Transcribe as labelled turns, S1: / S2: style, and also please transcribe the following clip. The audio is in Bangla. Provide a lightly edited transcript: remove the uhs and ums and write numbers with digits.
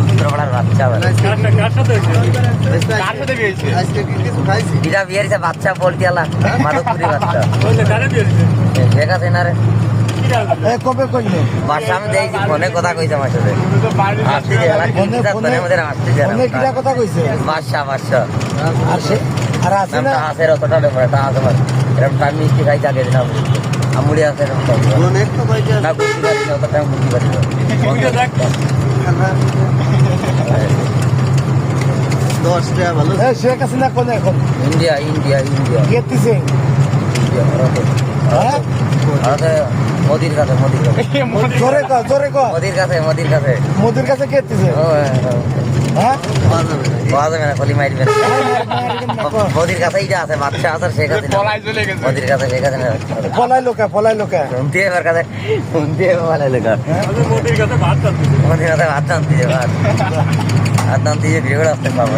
S1: উত্তরপাড়ার বাচ্চা বলে বিরা বিয়ে হয়েছে বাচ্চা পোল্ট্রি আলা মাধবপুরি বাচ্চা শেখ হাসিনা রে
S2: কবে কইলে
S1: বাসা আমি দেখছি ফোনে কথা কইছে আমার সাথে
S2: কথা কইছে
S1: বাদশা বাদশা
S2: আর সে আর আছে না
S1: আছে অতটা ব্যাপার তা আছে এরকম টাইম মিষ্টি খাই থাকে না আমুড়ি আছে না বুঝতে পারি না অতটা বুঝতে পারি না
S2: শেখ হাসিনা কোন এখন
S1: ইন্ডিয়া ইন্ডিয়া ইন্ডিয়া
S2: কে দিছে
S1: ভারতে মোদির কাছে মোদির কাছে
S2: জোরে ক জোরে ক
S1: মোদির কাছে মোদির কাছে
S2: মোদির কাছে কে দিছে হ্যাঁ
S1: পাওয়া যাবে না কলি মারবে মোদির কাছেই যা আছে বাচ্চা আছে শেখ হাসিনা মোদির কাছে শেখ হাসিনা
S2: ফলাই লোকা
S1: শুনতে এবার কাছে শুনতে ফলাই লোকা মোদির কাছে ভাত টানতে ভাত টানতে ভিড় আসতে পাবো